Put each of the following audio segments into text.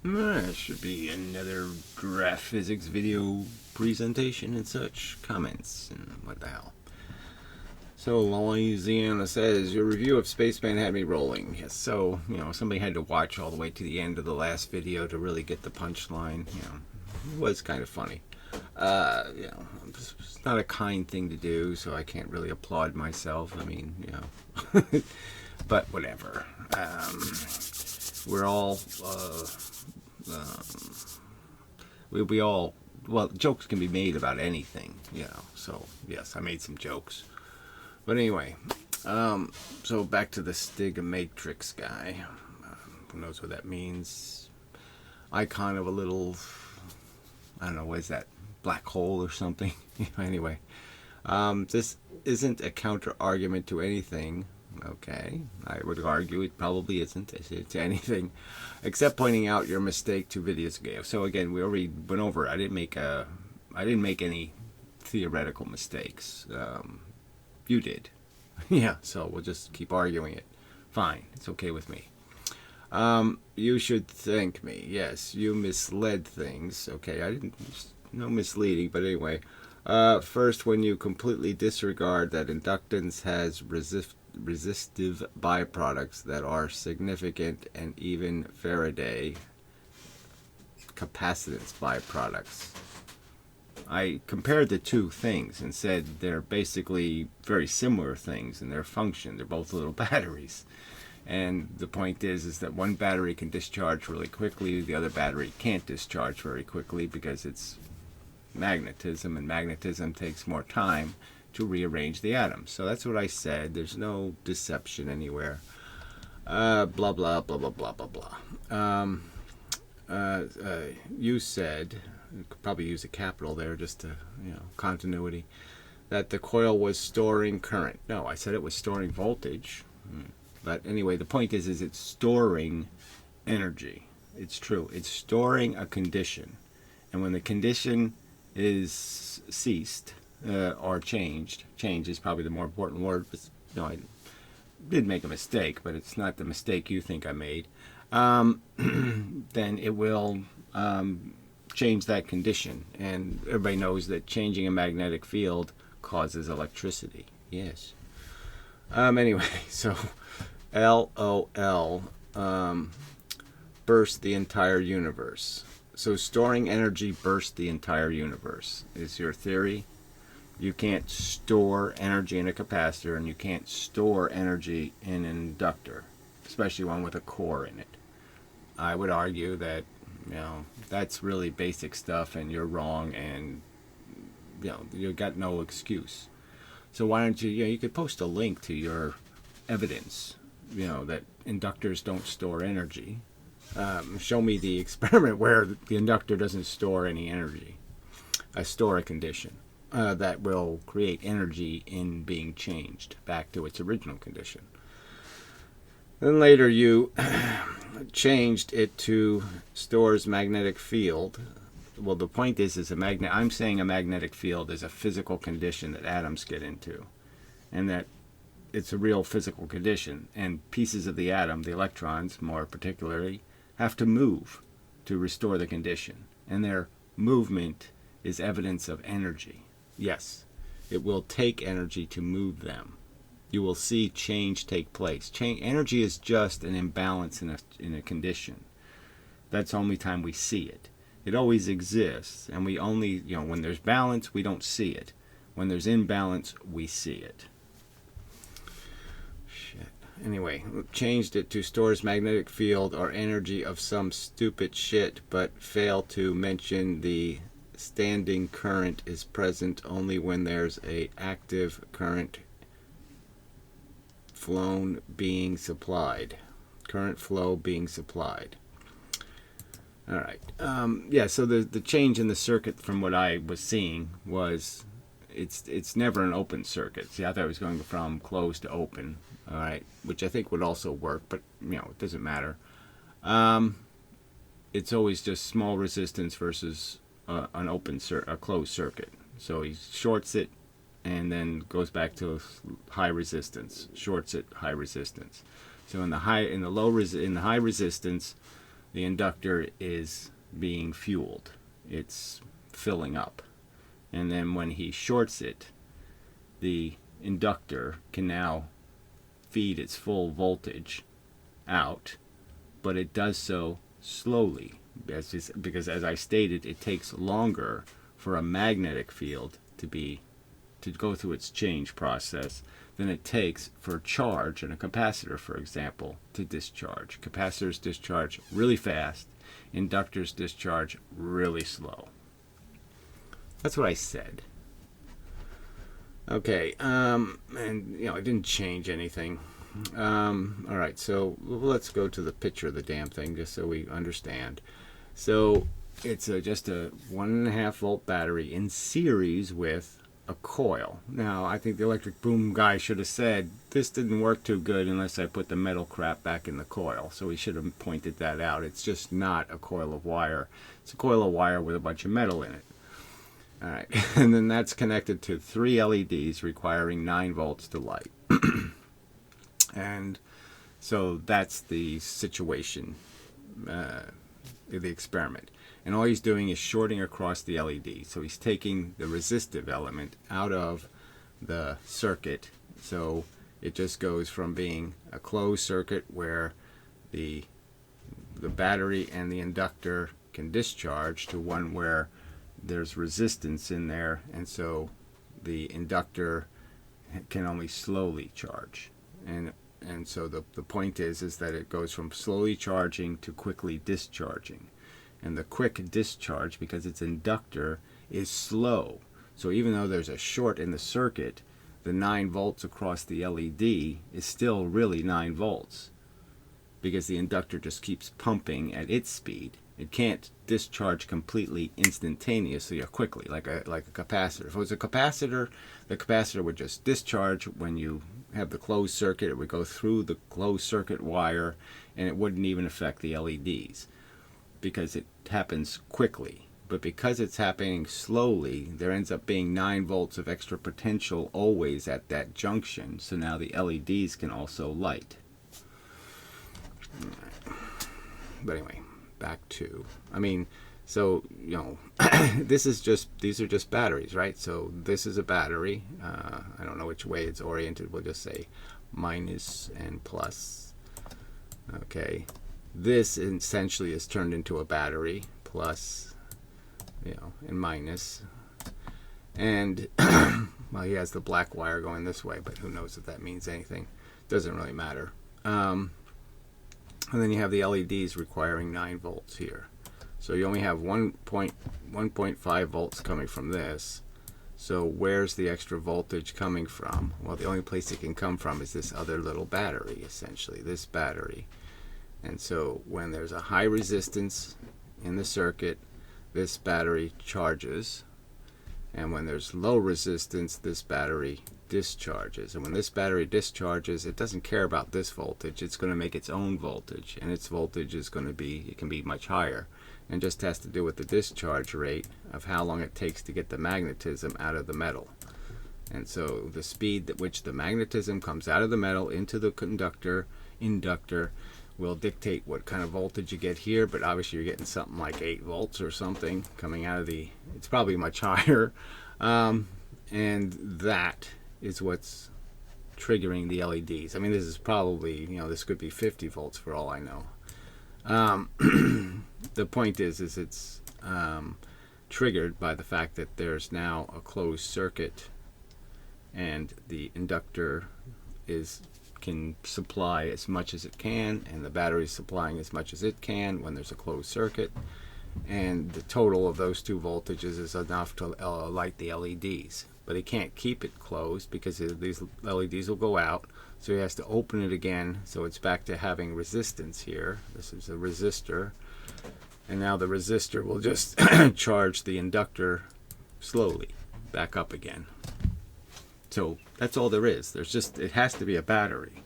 Should be another draft physics video presentation and such. Comments and what the hell. So Louisiana says, your review of Spaceman had me rolling. Yes, so, somebody had to watch all the way to the end of the last video to really get the punchline. It was kind of funny. It's not a kind thing to do, so I can't really applaud myself. I mean, but whatever. We're all, we all, well, jokes can be made about anything, so yes, I made some jokes. But anyway, so back to the Stigmatrix guy. Who knows what that means? Icon of a little, I don't know, what is that? Black hole or something? Anyway, this isn't a counter argument to anything. Okay, I would argue it probably isn't to anything, except pointing out your mistake 2 videos ago. So again, we already went over it. I didn't make any theoretical mistakes. You did. Yeah, so we'll just keep arguing it. Fine, it's okay with me. You should thank me. Yes, you misled things. Okay, I didn't, no misleading, but anyway. First, when you completely disregard that inductance has resistive byproducts that are significant, and even Faraday capacitance byproducts. I compared the two things and said they're basically very similar things in their function. They're both little batteries. And the point is that one battery can discharge really quickly, the other battery can't discharge very quickly because it's magnetism, and magnetism takes more time to rearrange the atoms. So that's what I said. There's no deception anywhere. Blah, blah, blah, blah, blah, blah, blah. You said, you could probably use a capital there just to, continuity, that the coil was storing current. No, I said it was storing voltage. But anyway, the point is it's storing energy. It's true. It's storing a condition. And when the condition is ceased or changed, change is probably the more important word. But, I did make a mistake, but it's not the mistake you think I made. Then it will change that condition. And everybody knows that changing a magnetic field causes electricity. Yes. Anyway, so LOL burst the entire universe. So storing energy burst the entire universe is your theory. You can't store energy in a capacitor, and you can't store energy in an inductor, especially one with a core in it. I would argue that, that's really basic stuff, and you're wrong, and, you got no excuse. So why don't you could post a link to your evidence, that inductors don't store energy. Show me the experiment where the inductor doesn't store any energy. Store a condition that will create energy in being changed back to its original condition. Then later you changed it to stores magnetic field. Well, the point is I'm saying a magnetic field is a physical condition that atoms get into, and that it's a real physical condition, and pieces of the atom, the electrons more particularly, have to move to restore the condition, and their movement is evidence of energy. Yes, it will take energy to move them. You will see change take place. Energy is just an imbalance in a condition. That's the only time we see it. It always exists, and we only, when there's balance, we don't see it. When there's imbalance, we see it. Shit. Anyway, changed it to stores magnetic field or energy of some stupid shit, but fail to mention the standing current is present only when there's a active current flown being supplied. Current flow being supplied. All right. So the change in the circuit from what I was seeing was it's never an open circuit. See, I thought it was going from closed to open. All right, which I think would also work, but it doesn't matter. It's always just small resistance versus a closed circuit. So he shorts it and then goes back to high resistance. Shorts it, high resistance. So in the high resistance, the inductor is being fueled. It's filling up. And then when he shorts it, the inductor can now feed its full voltage out, but it does so slowly, because as I stated, it takes longer for a magnetic field to go through its change process than it takes for charge in a capacitor, for example, to discharge. Capacitors discharge really fast, inductors discharge really slow. That's what I said. Okay, and it didn't change anything. All right, so let's go to the picture of the damn thing just so we understand. So it's just a 1.5 volt battery in series with a coil. Now, I think the electric boom guy should have said, this didn't work too good unless I put the metal crap back in the coil. So he should have pointed that out. It's just not a coil of wire. It's a coil of wire with a bunch of metal in it. All right, and then that's connected to 3 LEDs requiring 9 volts to light. And so that's the situation, the experiment. And all he's doing is shorting across the LED. So he's taking the resistive element out of the circuit. So it just goes from being a closed circuit where the battery and the inductor can discharge to one where there's resistance in there, and so the inductor can only slowly charge. And so the point is that it goes from slowly charging to quickly discharging. And the quick discharge, because its inductor is slow, so even though there's a short in the circuit, the 9 volts across the LED is still really 9 volts, because the inductor just keeps pumping at its speed. It can't discharge completely instantaneously or quickly like a capacitor. If it was a capacitor, the capacitor would just discharge when you have the closed circuit. It would go through the closed circuit wire, and it wouldn't even affect the LEDs because it happens quickly. But because it's happening slowly, there ends up being 9 volts of extra potential always at that junction. So now the LEDs can also light. But anyway, back to, so, these are just batteries, right? So this is a battery. I don't know which way it's oriented. We'll just say minus and plus. Okay. This essentially is turned into a battery, plus, and minus. And, well, he has the black wire going this way, but who knows if that means anything. Doesn't really matter. And then you have the LEDs requiring 9 volts here. So you only have 1.5 volts coming from this. So where's the extra voltage coming from? Well, the only place it can come from is this other little battery, essentially, this battery. And so when there's a high resistance in the circuit, this battery charges. And when there's low resistance, this battery discharges. And when this battery discharges, it doesn't care about this voltage. It's going to make its own voltage. And its voltage is going to be, it can be much higher. And just has to do with the discharge rate of how long it takes to get the magnetism out of the metal. And so the speed at which the magnetism comes out of the metal into the inductor will dictate what kind of voltage you get here, but obviously you're getting something like 8 volts or something coming out of it's probably much higher. And that is what's triggering the LEDs. This is probably, this could be 50 volts for all I know. The point is it's triggered by the fact that there's now a closed circuit and the inductor can supply as much as it can, and the battery is supplying as much as it can when there's a closed circuit, and the total of those two voltages is enough to light the LEDs. But he can't keep it closed because these LEDs will go out, so he has to open it again, so it's back to having resistance here. This is a resistor, and now the resistor will just charge the inductor slowly back up again. So that's all there is. It has to be a battery.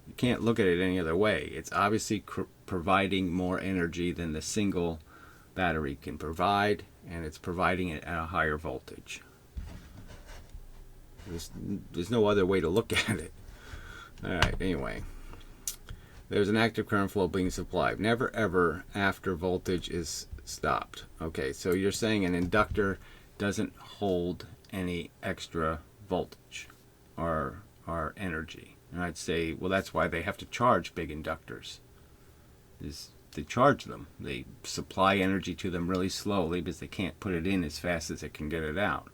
You can't look at it any other way. It's obviously providing more energy than the single battery can provide, and it's providing it at a higher voltage. There's no other way to look at it. All right, anyway. There's an active current flow being supplied. Never ever after voltage is stopped. Okay, so you're saying an inductor doesn't hold any extra voltage or energy. And I'd say, well, that's why they have to charge big inductors. Is they charge them. They supply energy to them really slowly because they can't put it in as fast as it can get it out,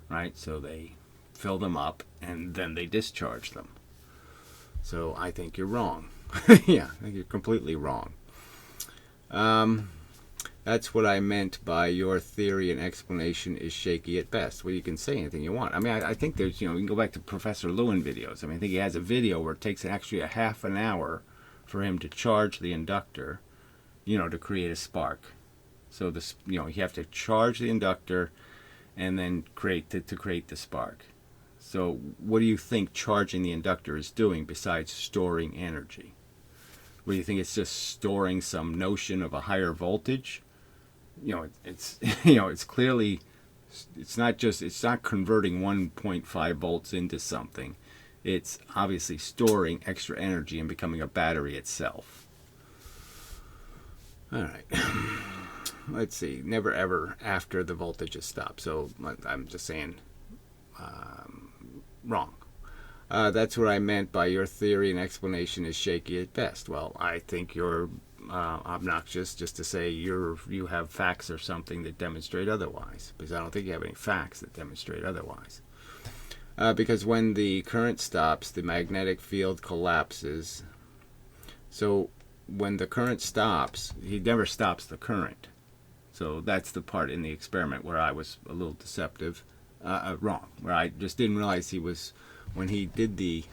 right? So they fill them up and then they discharge them. So I think you're wrong. Yeah, I think you're completely wrong. That's what I meant by your theory and explanation is shaky at best. Well, you can say anything you want. I mean, I think there's, you can go back to Professor Lewin videos. I mean, I think he has a video where it takes actually a half an hour for him to charge the inductor, to create a spark. So this, you have to charge the inductor and then create the spark. So what do you think charging the inductor is doing besides storing energy? What do you think? It's just storing some notion of a higher voltage? It's clearly, it's not converting 1.5 volts into something. It's obviously storing extra energy and becoming a battery itself. All right. Let's see. Never ever after the voltage is stopped. So I'm just saying wrong. That's what I meant by your theory and explanation is shaky at best. Well, I think you're obnoxious just to say you have facts or something that demonstrate otherwise, because I don't think you have any facts that demonstrate otherwise. Because when the current stops, the magnetic field collapses. So when the current stops, he never stops the current. So that's the part in the experiment where I was a little deceptive, wrong, where I just didn't realize he was, when he did the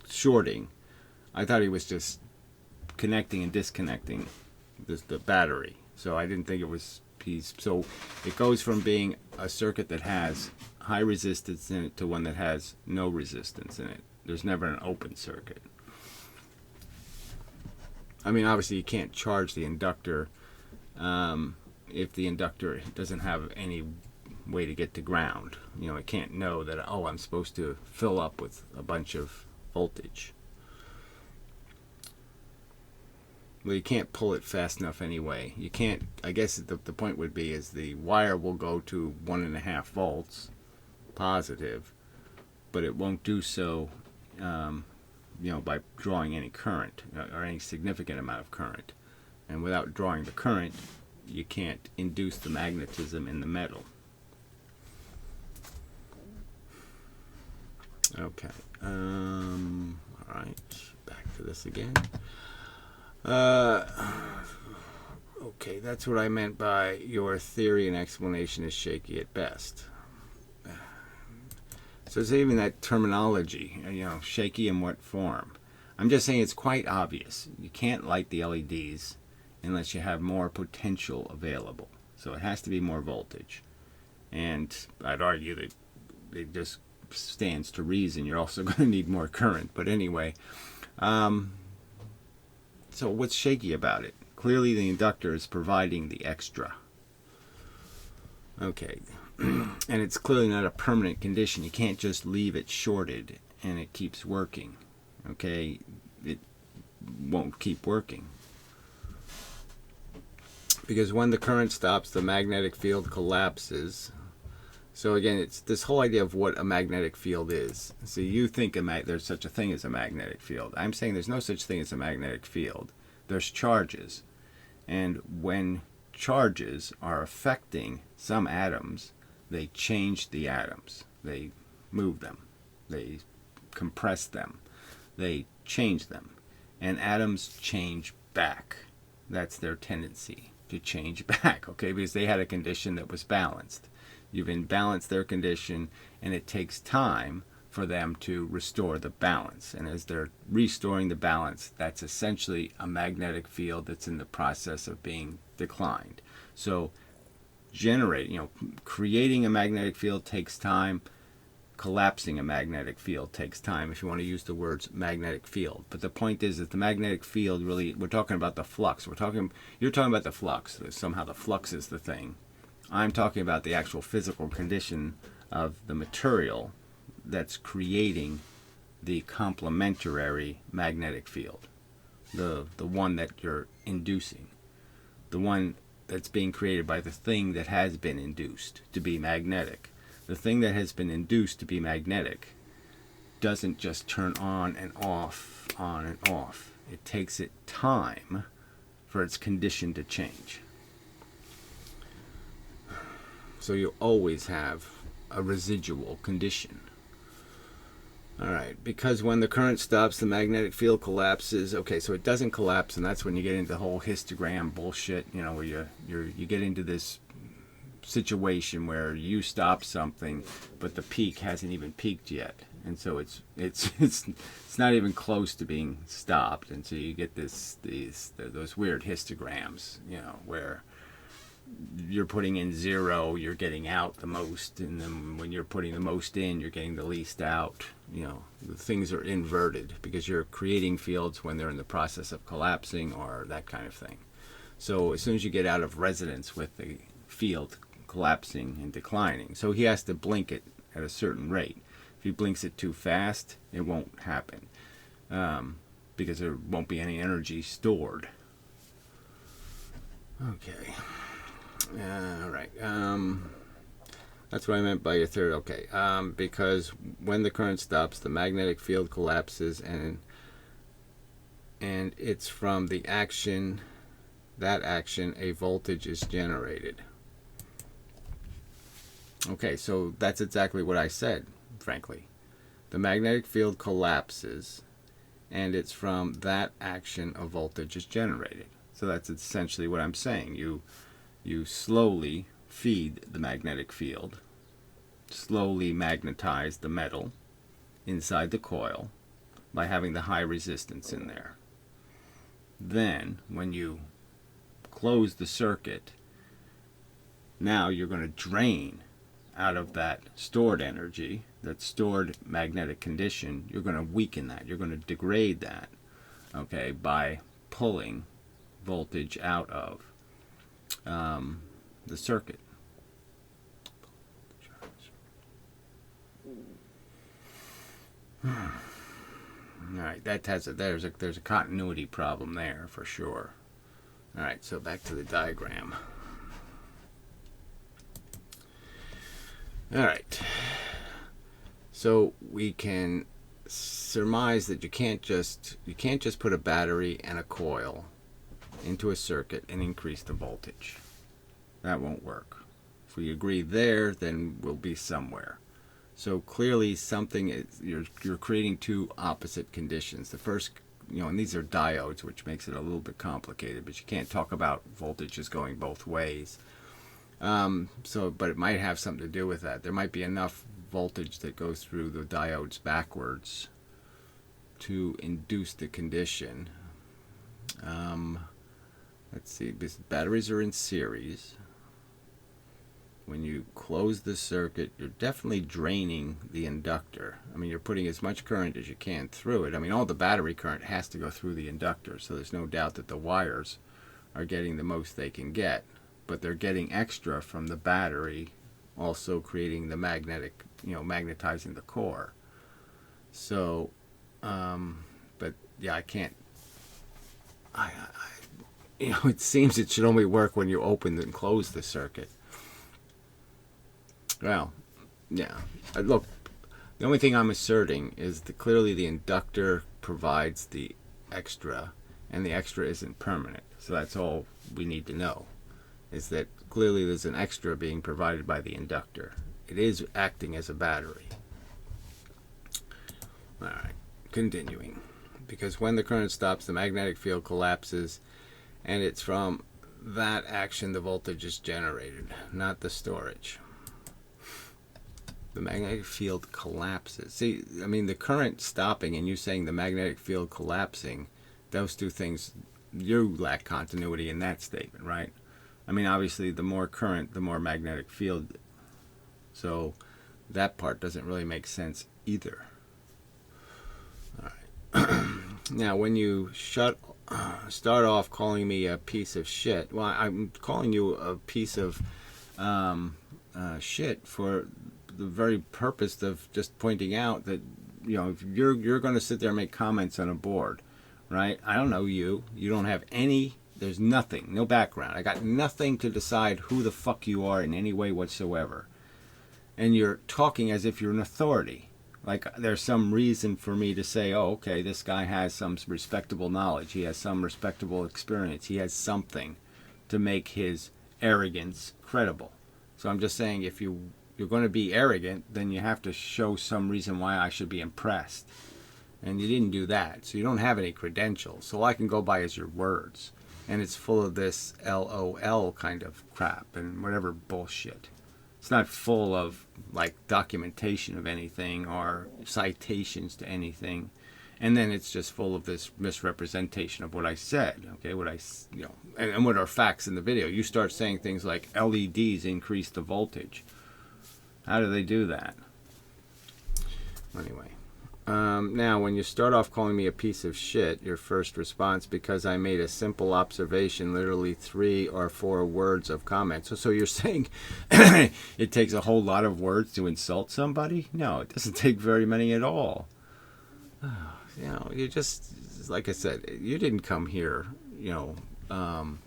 shorting, I thought he was just connecting and disconnecting the battery. So I didn't think it was, so it goes from being a circuit that has high resistance in it to one that has no resistance in it. There's never an open circuit. I mean, obviously you can't charge the inductor if the inductor doesn't have any way to get to ground. It can't know that, oh, I'm supposed to fill up with a bunch of voltage. Well, you can't pull it fast enough anyway. You can't, I guess the point would be is the wire will go to 1.5 volts positive, but it won't do so by drawing any current or any significant amount of current. And without drawing the current, you can't induce the magnetism in the metal. Okay. All right. Back to this again. Okay, that's what I meant by your theory and explanation is shaky at best. So it's even that terminology, shaky in what form? I'm just saying it's quite obvious. You can't light the LEDs unless you have more potential available. So it has to be more voltage. And I'd argue that it just stands to reason you're also going to need more current. But anyway, so what's shaky about it? Clearly the inductor is providing the extra. Okay. And it's clearly not a permanent condition. You can't just leave it shorted and it keeps working. Okay? It won't keep working. Because when the current stops, the magnetic field collapses. So again, it's this whole idea of what a magnetic field is. So you think there's such a thing as a magnetic field. I'm saying there's no such thing as a magnetic field. There's charges. And when charges are affecting some atoms, they change the atoms. They move them. They compress them. They change them. And atoms change back. That's their tendency, to change back, okay? Because they had a condition that was balanced. You've imbalanced their condition, and it takes time for them to restore the balance. And as they're restoring the balance, that's essentially a magnetic field that's in the process of being declined. So creating a magnetic field takes time. Collapsing a magnetic field takes time, if you want to use the words magnetic field. But the point is that the magnetic field really, we're talking about the flux. You're talking about the flux. Somehow the flux is the thing. I'm talking about the actual physical condition of the material that's creating the complementary magnetic field, the one that you're inducing, the one that's being created by the thing that has been induced to be magnetic. The thing that has been induced to be magnetic doesn't just turn on and off, on and off. It takes it time for its condition to change. So you always have a residual condition. Alright, because when the current stops, the magnetic field collapses. Okay, so it doesn't collapse, and that's when you get into the whole histogram bullshit, you know, where you get into this situation where you stop something, but the peak hasn't even peaked yet. And so it's not even close to being stopped, and so you get those weird histograms, you know, where you're putting in 0, you're getting out the most, and then when you're putting the most in, you're getting the least out. You know, the things are inverted because you're creating fields when they're in the process of collapsing or that kind of thing. So as soon as you get out of resonance with the field collapsing and declining, so he has to blink it at a certain rate. If he blinks it too fast, it won't happen, because there won't be any energy stored. Okay. All right. That's what I meant by your third. Okay. Because when the current stops, the magnetic field collapses, and it's from the action, that action, a voltage is generated. Okay, so that's exactly what I said, frankly. The magnetic field collapses, and it's from that action a voltage is generated. So that's essentially what I'm saying. You slowly feed the magnetic field, slowly magnetize the metal inside the coil by having the high resistance in there. Then, when you close the circuit, now you're going to drain out of that stored energy, that stored magnetic condition. You're going to weaken that. You're going to degrade that, okay, by pulling voltage out of the circuit. All right, there's a continuity problem there for sure. All right, so back to the diagram. All right, so we can surmise that you can't just put a battery and a coil into a circuit and increase the voltage. That won't work. If we agree there, then we'll be somewhere. So clearly something is, you're creating two opposite conditions. The first, you know, and these are diodes, which makes it a little bit complicated, but you can't talk about voltages going both ways. But it might have something to do with that. There might be enough voltage that goes through the diodes backwards to induce the condition. Let's see, because batteries are in series. When you close the circuit, you're definitely draining the inductor. I mean, you're putting as much current as you can through it. I mean, all the battery current has to go through the inductor, so there's no doubt that the wires are getting the most they can get. But they're getting extra from the battery, also creating the magnetic, you know, magnetizing the core. So, but yeah, I can't. You know, it seems it should only work when you open and close the circuit. Well, yeah. Look, the only thing I'm asserting is that clearly the inductor provides the extra, and the extra isn't permanent. So that's all we need to know, is that clearly there's an extra being provided by the inductor. It is acting as a battery. All right, continuing. Because when the current stops, the magnetic field collapses, and it's from that action the voltage is generated, not the storage. The magnetic field collapses. See, I mean, the current stopping and you saying the magnetic field collapsing, those two things, you lack continuity in that statement, right? I mean, obviously, the more current, the more magnetic field. So that part doesn't really make sense either. All right. Now, when you start off calling me a piece of shit, well, I'm calling you a piece of shit for the very purpose of just pointing out that, if you're going to sit there and make comments on a board, right? I don't know you. You don't have any. There's nothing, no background. I got nothing to decide who the fuck you are in any way whatsoever. And you're talking as if you're an authority. Like there's some reason for me to say, oh, okay, this guy has some respectable knowledge. He has some respectable experience. He has something to make his arrogance credible. So I'm just saying, if you're going to be arrogant, then you have to show some reason why I should be impressed. And you didn't do that. So you don't have any credentials. So all I can go by is your words. And it's full of this LOL kind of crap and whatever bullshit. It's not full of like documentation of anything or citations to anything. And then it's just full of this misrepresentation of what I said, okay? And what are facts in the video. You start saying things like LEDs increase the voltage. How do they do that? Anyway. Now, when you start off calling me a piece of shit, your first response, because I made a simple observation, literally 3 or 4 words of comment. So you're saying it takes a whole lot of words to insult somebody? No, it doesn't take very many at all. You just, like I said, you didn't come here, to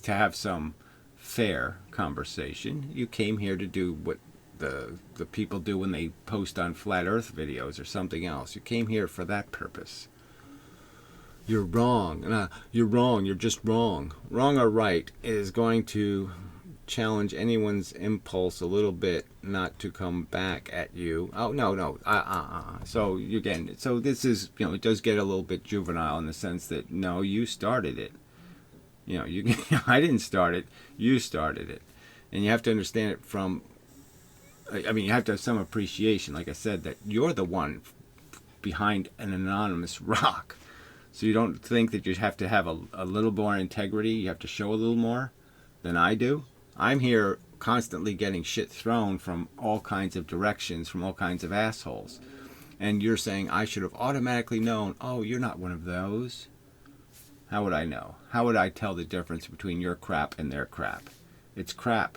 have some fair conversation. You came here to do what the people do when they post on flat earth videos or something else. You came here for that purpose. You're wrong. You're wrong. You're just wrong. Wrong or right is going to challenge anyone's impulse a little bit not to come back at you. Oh, no. So again, so this is, it does get a little bit juvenile in the sense that, no, you started it. I didn't start it. You started it. And you have to understand it from, you have to have some appreciation, like I said, that you're the one behind an anonymous rock. So you don't think that you have to have a little more integrity, you have to show a little more than I do. I'm here constantly getting shit thrown from all kinds of directions, from all kinds of assholes. And you're saying I should have automatically known, oh, you're not one of those. How would I know? How would I tell the difference between your crap and their crap? It's crap.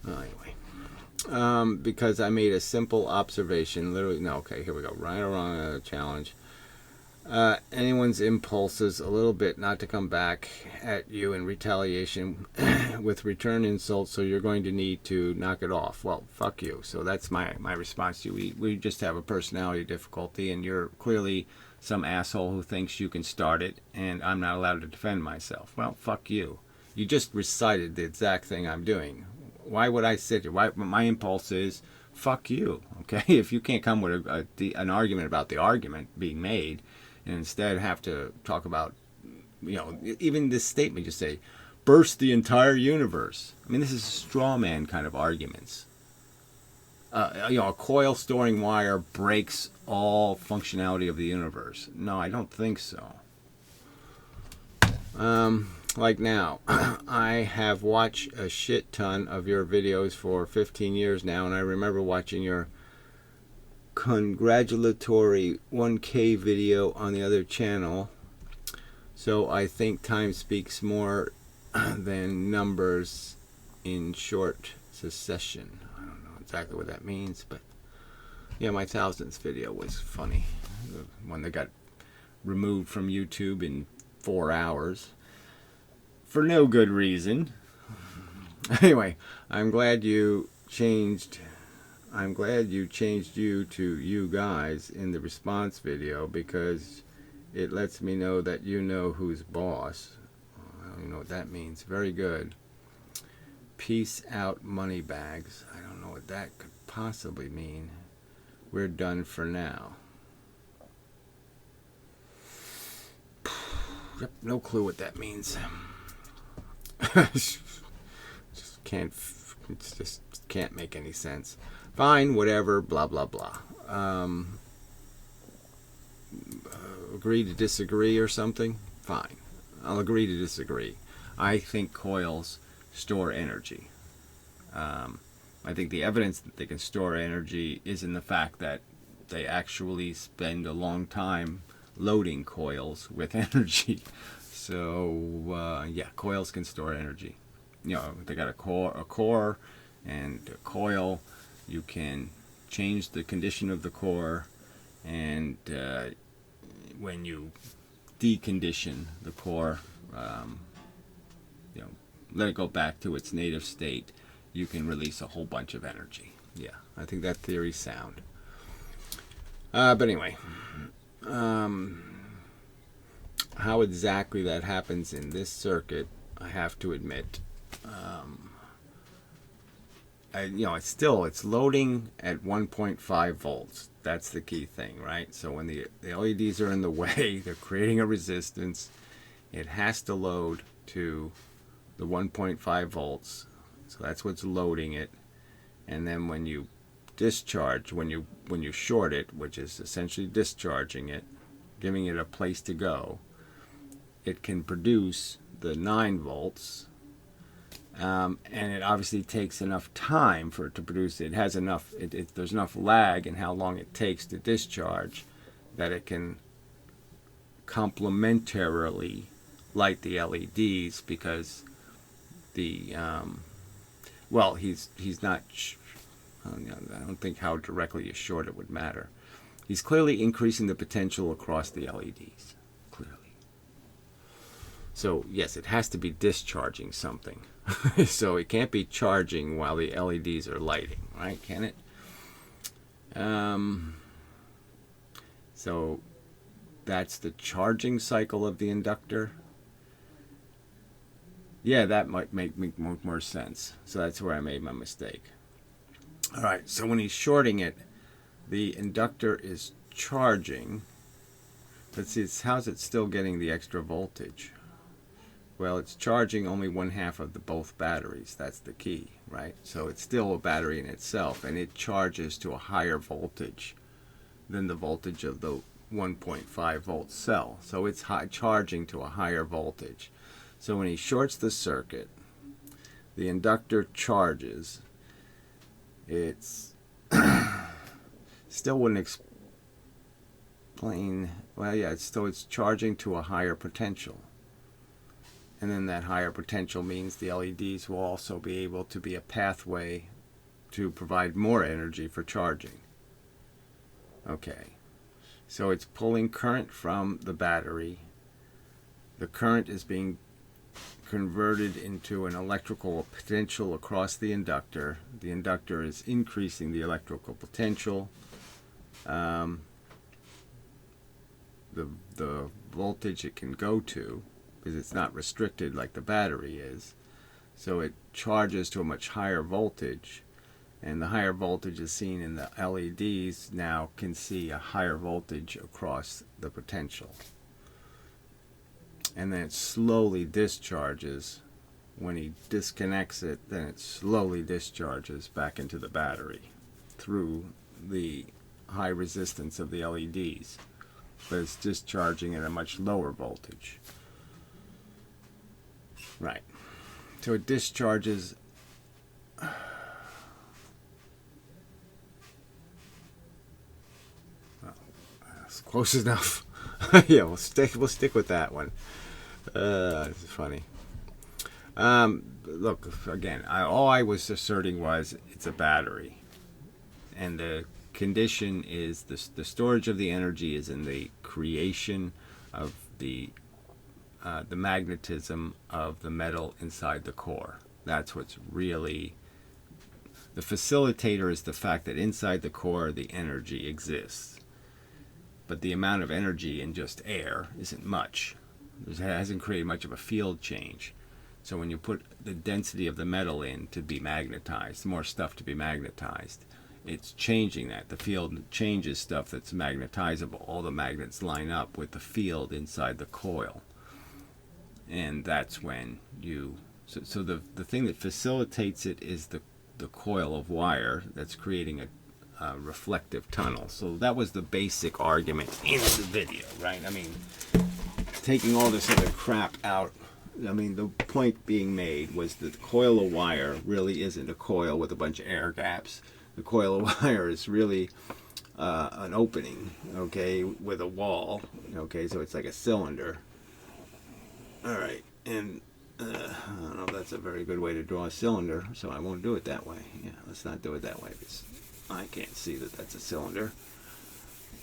Anyway. Because I made a simple observation, literally, no, okay, here we go, right or wrong, challenge. Anyone's impulses a little bit not to come back at you in retaliation with return insults, so you're going to need to knock it off. Well, fuck you. So that's my response to you. We just have a personality difficulty, and you're clearly some asshole who thinks you can start it, and I'm not allowed to defend myself. Well, fuck you. You just recited the exact thing I'm doing. Why would I sit here? My impulse is, fuck you, okay? If you can't come with an argument about the argument being made, and instead have to talk about, even this statement you say, burst the entire universe. I mean, this is straw man kind of arguments. A coil storing wire breaks all functionality of the universe. No, I don't think so. Like now, I have watched a shit ton of your videos for 15 years now, and I remember watching your congratulatory 1K video on the other channel. So I think time speaks more than numbers in short succession. I don't know exactly what that means, but yeah, my 1000th video was funny. The one that got removed from YouTube in 4 hours. For no good reason. Anyway, I'm glad you changed you to you guys in the response video, because it lets me know that you know who's boss. I don't even know what that means. Very good. Peace out, money bags. I don't know what that could possibly mean. We're done for now. Yep, no clue what that means. just can't make any sense. Fine, whatever, blah blah blah. Agree to disagree or something? Fine, I'll agree to disagree. I think coils store energy. I think the evidence that they can store energy is in the fact that they actually spend a long time loading coils with energy. So yeah, coils can store energy. They got a core and a coil. You can change the condition of the core, and when you decondition the core, let it go back to its native state, you can release a whole bunch of energy. Yeah, I think that theory's sound. But anyway, how exactly that happens in this circuit, I have to admit, it's loading at 1.5 volts. That's the key thing, right? So when the LEDs are in the way, they're creating a resistance. It has to load to the 1.5 volts. So that's what's loading it. And then when you discharge, when you short it, which is essentially discharging it, giving it a place to go, it can produce the 9 volts. And it obviously takes enough time for it to produce it. It has enough, there's enough lag in how long it takes to discharge that it can complementarily light the LEDs, because the he's not, I don't think how directly you short it would matter. He's clearly increasing the potential across the LEDs, clearly. So yes, it has to be discharging something. So it can't be charging while the LEDs are lighting, right? Can it? So that's the charging cycle of the inductor. Yeah, that might make more sense. So that's where I made my mistake. All right, so when he's shorting it, the inductor is charging. Let's see, how's it still getting the extra voltage? Well, it's charging only 1/2 of both batteries. That's the key, right? So it's still a battery in itself, and it charges to a higher voltage than the voltage of the 1.5 volt cell. So it's charging to a higher voltage. So when he shorts the circuit, the inductor charges. It's still wouldn't explain. Well, yeah, it's charging to a higher potential. And then that higher potential means the LEDs will also be able to be a pathway to provide more energy for charging. Okay, so it's pulling current from the battery. The current is being converted into an electrical potential across the inductor. The inductor is increasing the electrical potential. The voltage it can go to, because it's not restricted like the battery is. So it charges to a much higher voltage, and the higher voltage is seen in the LEDs now can see a higher voltage across the potential. And then it slowly discharges. When he disconnects it, then it slowly discharges back into the battery through the high resistance of the LEDs. But it's discharging at a much lower voltage. Right. So it discharges. Well, that's close enough. Yeah, we'll stick with that one. It's funny. Look, again, all I was asserting was it's a battery, and the condition is the storage of the energy is in the creation of the magnetism of the metal inside the core. That's what's really the facilitator, is the fact that inside the core the energy exists, but the amount of energy in just air isn't much. It hasn't created much of a field change. So when you put the density of the metal in to be magnetized, more stuff to be magnetized, it's changing that. The field changes stuff that's magnetizable. All the magnets line up with the field inside the coil. And that's when you... So the thing that facilitates it is the coil of wire that's creating a reflective tunnel. So that was the basic argument in the video, right? I mean, taking all this other crap out, I mean, the point being made was that the coil of wire really isn't a coil with a bunch of air gaps. The coil of wire is really an opening, okay, with a wall, okay, so it's like a cylinder. All right, and I don't know if that's a very good way to draw a cylinder, so I won't do it that way. Yeah, let's not do it that way. I can't see that that's a cylinder.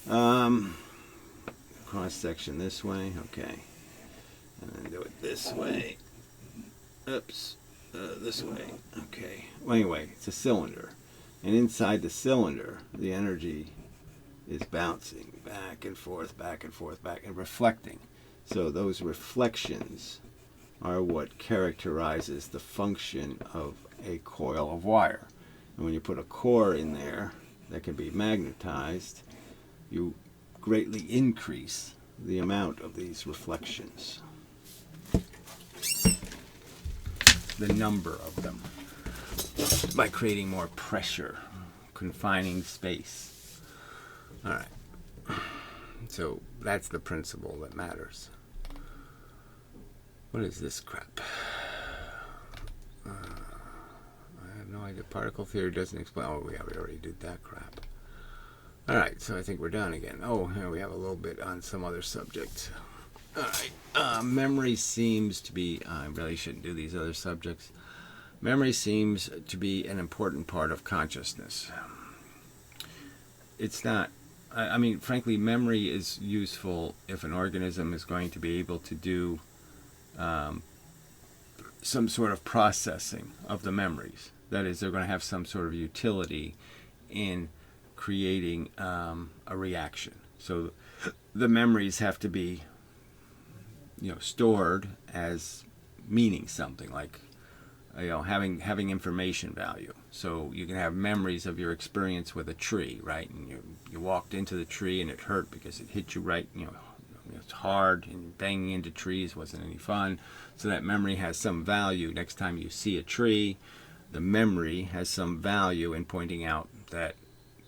Cross section this way, okay. And then do it this way. Oops, this way, okay. Well, anyway, it's a cylinder. And inside the cylinder, the energy is bouncing back and forth, back and forth, back, and reflecting. So those reflections are what characterizes the function of a coil of wire. And when you put a core in there that can be magnetized, you greatly increase the amount of these reflections. The number of them. By creating more pressure, confining space. Alright. So that's the principle that matters. What is this crap? I have no idea. Particle theory doesn't explain. Oh, yeah, we already did that crap. Alright, so I think we're done again. Oh, here we have a little bit on some other subject. Alright, memory seems to be... I really shouldn't do these other subjects. Memory seems to be an important part of consciousness. It's not... I mean, frankly, memory is useful if an organism is going to be able to do some sort of processing of the memories. That is, they're going to have some sort of utility in creating a reaction. So the memories have to be, stored as meaning something, like having information value. So you can have memories of your experience with a tree, right? And you walked into the tree and it hurt because it hit you right. It's hard, and banging into trees wasn't any fun. So that memory has some value. Next time you see a tree, the memory has some value in pointing out that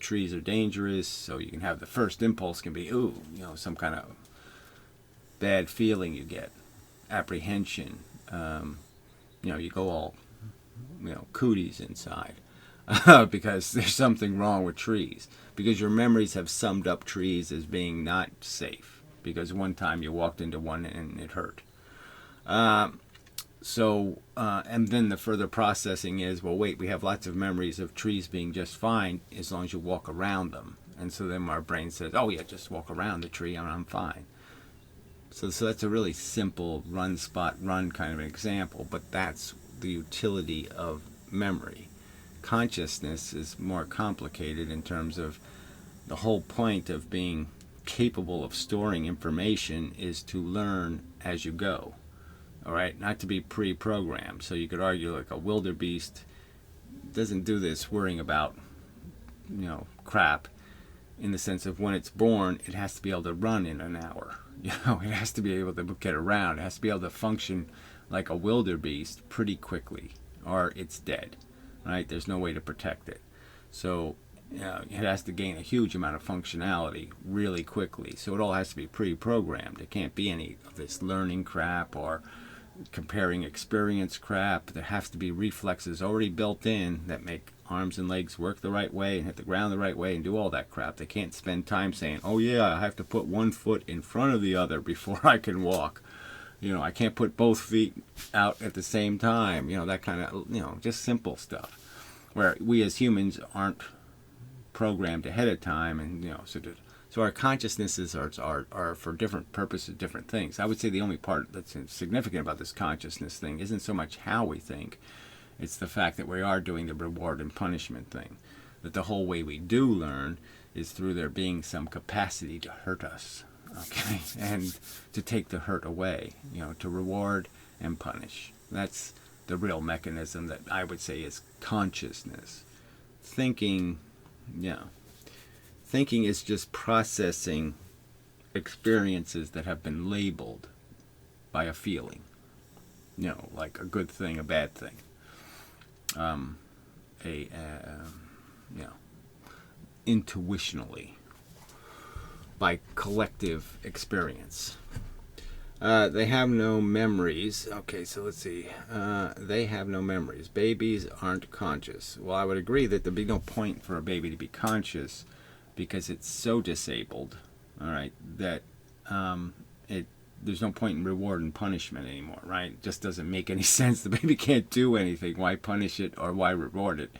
trees are dangerous. So you can have the first impulse can be, some kind of bad feeling you get, apprehension. You go all, cooties inside because there's something wrong with trees. Because your memories have summed up trees as being not safe. Because one time you walked into one and it hurt. And then the further processing is, well, wait, we have lots of memories of trees being just fine as long as you walk around them. And so then our brain says, oh yeah, just walk around the tree and I'm fine. So that's a really simple run, spot, run kind of an example, but that's the utility of memory. Consciousness is more complicated in terms of the whole point of being capable of storing information is to learn as you go. All right, not to be pre-programmed. So you could argue like a wildebeest doesn't do this worrying about crap, in the sense of when it's born it has to be able to run in an hour. It has to be able to get around. It has to be able to function like a wildebeest pretty quickly, or it's dead. Right? There's no way to protect it. So it has to gain a huge amount of functionality really quickly. So it all has to be pre-programmed. It can't be any of this learning crap or comparing experience crap. There has to be reflexes already built in that make arms and legs work the right way and hit the ground the right way and do all that crap. They can't spend time saying, oh yeah, I have to put one foot in front of the other before I can walk. I can't put both feet out at the same time. That kind of, just simple stuff. Where we as humans aren't programmed ahead of time, and so our consciousnesses are for different purposes, different things. I would say the only part that's significant about this consciousness thing isn't so much how we think, it's the fact that we are doing the reward and punishment thing. That the whole way we do learn is through there being some capacity to hurt us, okay, and to take the hurt away, to reward and punish. That's the real mechanism that I would say is consciousness. Thinking is just processing experiences that have been labeled by a feeling. Like a good thing, a bad thing. Intuitionally, by collective experience. They have no memories. Okay, so let's see. They have no memories. Babies aren't conscious. Well, I would agree that there'd be no point for a baby to be conscious because it's so disabled, all right, that there's no point in reward and punishment anymore, right? It just doesn't make any sense. The baby can't do anything. Why punish it or why reward it?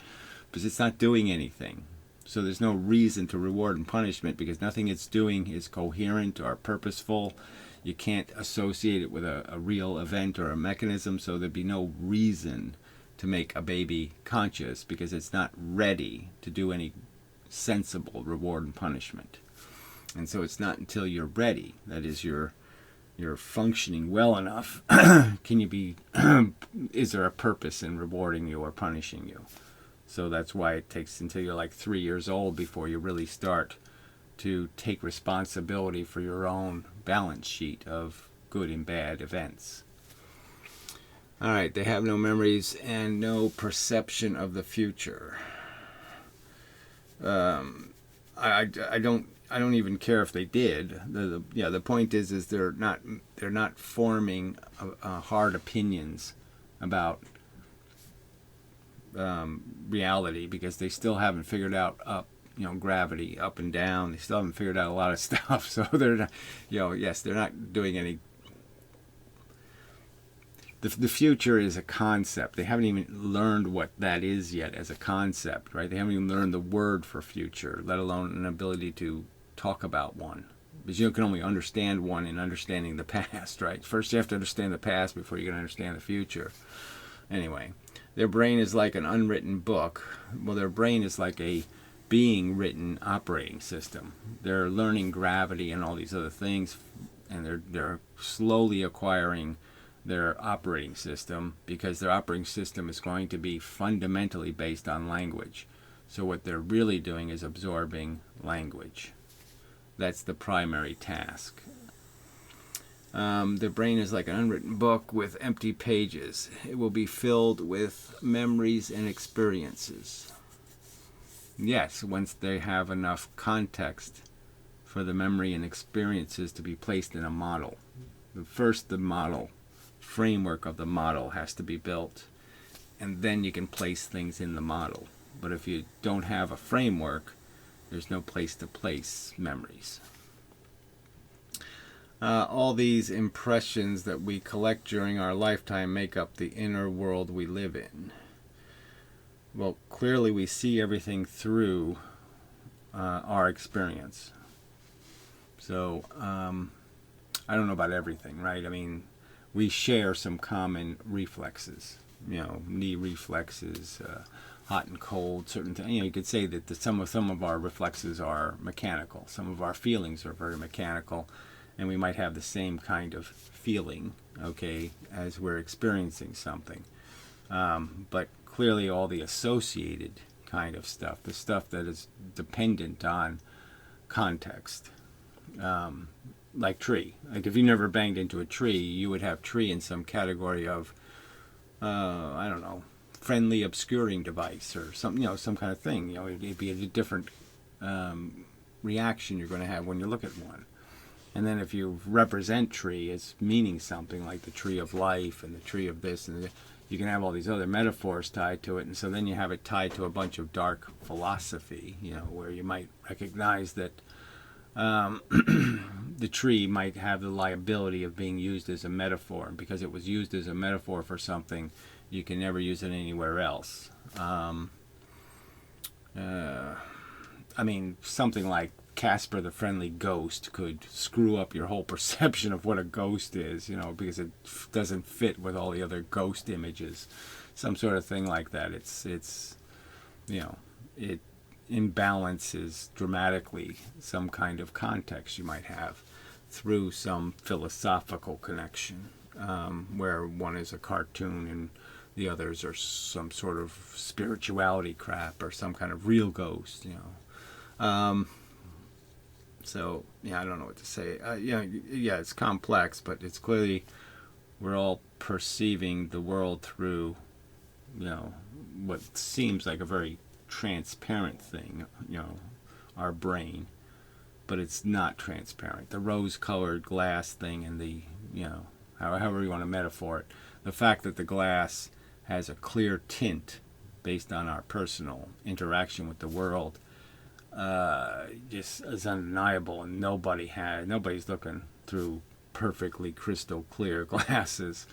Because it's not doing anything. So there's no reason to reward and punishment because nothing it's doing is coherent or purposeful. You can't associate it with a real event or a mechanism, so there'd be no reason to make a baby conscious because it's not ready to do any sensible reward and punishment. And so it's not until you're ready, that is, you're functioning well enough, can you be, is there a purpose in rewarding you or punishing you? So that's why it takes until you're like 3 years old before you really start to take responsibility for your own balance sheet of good and bad events. All right, they have no memories and no perception of the future. I don't even care if they did. The point is they're not forming hard opinions about reality because they still haven't figured out gravity up and down. They still haven't figured out a lot of stuff. So they're not, yes, they're not doing any. The future is a concept. They haven't even learned what that is yet as a concept, right? They haven't even learned the word for future, let alone an ability to talk about one. Because you can only understand one in understanding the past, right? First you have to understand the past before you can understand the future. Anyway, their brain is like an unwritten book. Well, their brain is like a being written operating system. They're learning gravity and all these other things, and they're slowly acquiring their operating system because their operating system is going to be fundamentally based on language. So what they're really doing is absorbing language. That's the primary task. The brain is like an unwritten book with empty pages. It will be filled with memories and experiences. Yes, once they have enough context for the memory and experiences to be placed in a model. First, the model framework of the model has to be built, and then you can place things in the model. But if you don't have a framework, there's no place to place memories. All these impressions that we collect during our lifetime make up the inner world we live in. Well, clearly we see everything through our experience. So, I don't know about everything, right? I mean, we share some common reflexes, knee reflexes, hot and cold, certain things. You could say that some of our reflexes are mechanical. Some of our feelings are very mechanical, and we might have the same kind of feeling, as we're experiencing something. But clearly all the associated kind of stuff, the stuff that is dependent on context, like tree. Like if you never banged into a tree, you would have tree in some category of, I don't know, friendly obscuring device or something, some kind of thing. It'd be a different reaction you're going to have when you look at one. And then if you represent tree as meaning something like the tree of life and the tree of this and you can have all these other metaphors tied to it, and so then you have it tied to a bunch of dark philosophy, where you might recognize that the tree might have the liability of being used as a metaphor, and because it was used as a metaphor for something, you can never use it anywhere else. Something like Casper the Friendly Ghost could screw up your whole perception of what a ghost is, because it doesn't fit with all the other ghost images. Some sort of thing like that. It imbalances dramatically some kind of context you might have through some philosophical connection, where one is a cartoon and the others are some sort of spirituality crap or some kind of real ghost, So, I don't know what to say. It's complex, but it's clearly we're all perceiving the world through, what seems like a very transparent thing, our brain, but it's not transparent. The rose-colored glass thing and the, however you want to metaphor it, the fact that the glass has a clear tint based on our personal interaction with the world just is undeniable, and nobody's looking through perfectly crystal clear glasses.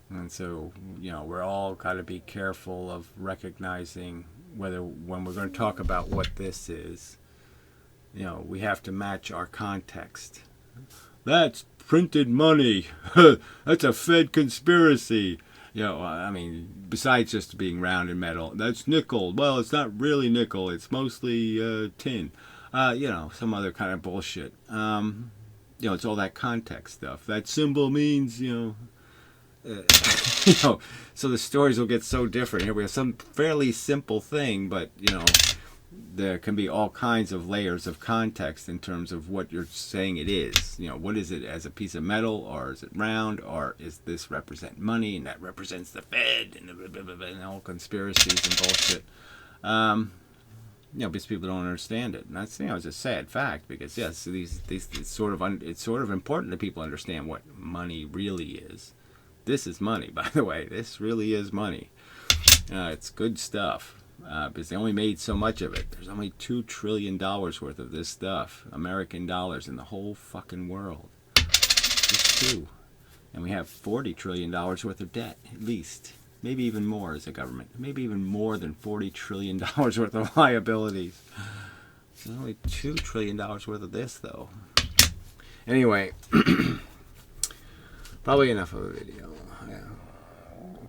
And so, we're all got to be careful of recognizing when we're going to talk about what this is, we have to match our context. That's printed money. That's a Fed conspiracy. I mean, besides just being round and metal, that's nickel. Well, it's not really nickel. It's mostly tin. Some other kind of bullshit. It's all that context stuff. That symbol means, so the stories will get so different. Here we have some fairly simple thing, but, there can be all kinds of layers of context in terms of what you're saying it is. What is it as a piece of metal, or is it round, or is this represent money and that represents the Fed and all conspiracies and bullshit. Because people don't understand it, and that's it's a sad fact, because yes, it's sort of important that people understand what money really is. This is money, by the way. This really is money. It's good stuff. Because they only made so much of it. There's only $2 trillion worth of this stuff, American dollars, in the whole fucking world. Just two. And we have $40 trillion worth of debt, at least. Maybe even more as a government. Maybe even more than $40 trillion worth of liabilities. There's only $2 trillion worth of this, though. Anyway, probably enough of a video.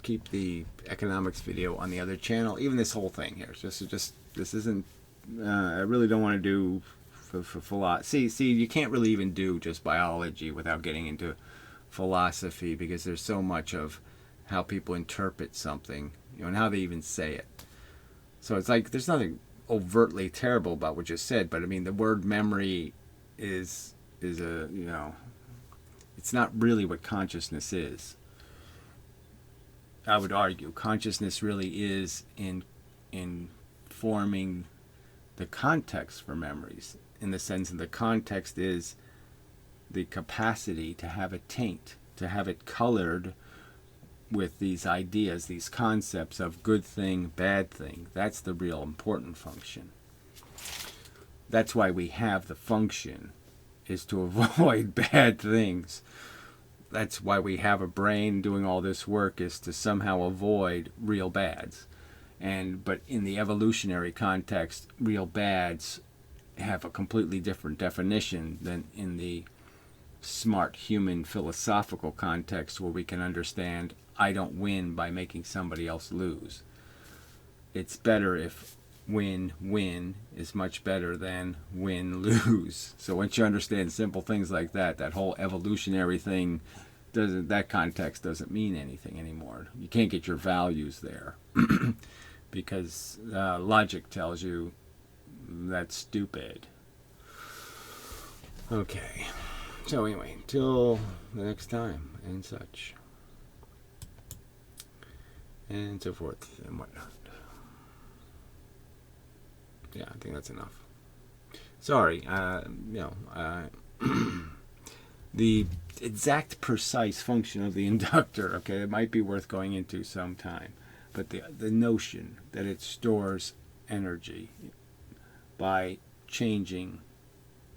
Keep the economics video on the other channel. Even this whole thing here. This isn't. I really don't want to do for philosophy. See, you can't really even do just biology without getting into philosophy, because there's so much of how people interpret something, and how they even say it. So it's like there's nothing overtly terrible about what you said, but I mean the word memory is a it's not really what consciousness is. I would argue consciousness really is in forming the context for memories, in the sense that the context is the capacity to have it taint, to have it colored with these ideas, these concepts of good thing, bad thing. That's the real important function. That's why we have the function, is to avoid bad things. That's why we have a brain doing all this work, is to somehow avoid real bads. But in the evolutionary context, real bads have a completely different definition than in the smart human philosophical context, where we can understand I don't win by making somebody else lose. It's better if win-win is much better than win-lose. So once you understand simple things like that, that whole evolutionary thing, that context doesn't mean anything anymore. You can't get your values there because logic tells you that's stupid. Okay. So anyway, till the next time and such. And so forth and whatnot. Yeah, I think that's enough. Sorry, the exact precise function of the inductor, okay, it might be worth going into sometime. But the notion that it stores energy by changing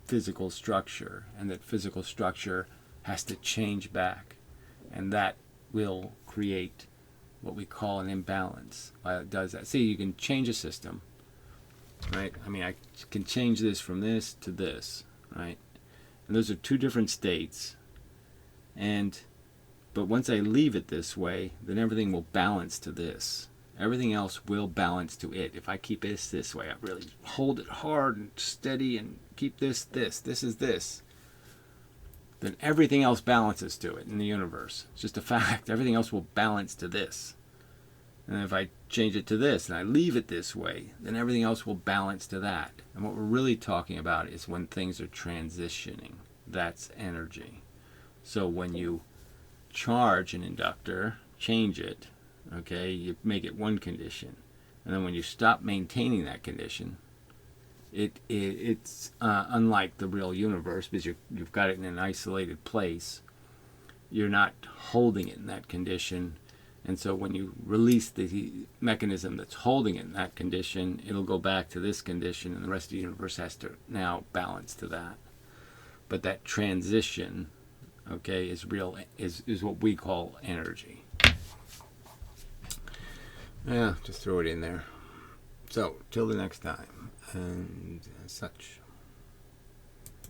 physical structure, and that physical structure has to change back, and that will create what we call an imbalance while it does that. See, you can change a system, right? I mean, I can change this from this to this, right? And those are two different states. But once I leave it this way, then everything will balance to this. Everything else will balance to it. If I keep this way, I really hold it hard and steady and keep this is this, then everything else balances to it in the universe. It's just a fact. Everything else will balance to this. And if I change it to this and I leave it this way, then everything else will balance to that. And what we're really talking about is when things are transitioning. That's energy. So when you charge an inductor, change it, okay, you make it one condition. And then when you stop maintaining that condition, it's unlike the real universe, because you've got it in an isolated place. You're not holding it in that condition. And so when you release the mechanism that's holding it in that condition, it'll go back to this condition, and the rest of the universe has to now balance to that. But that transition, okay, is real, is what we call energy. Yeah, just throw it in there. So, till the next time, and such.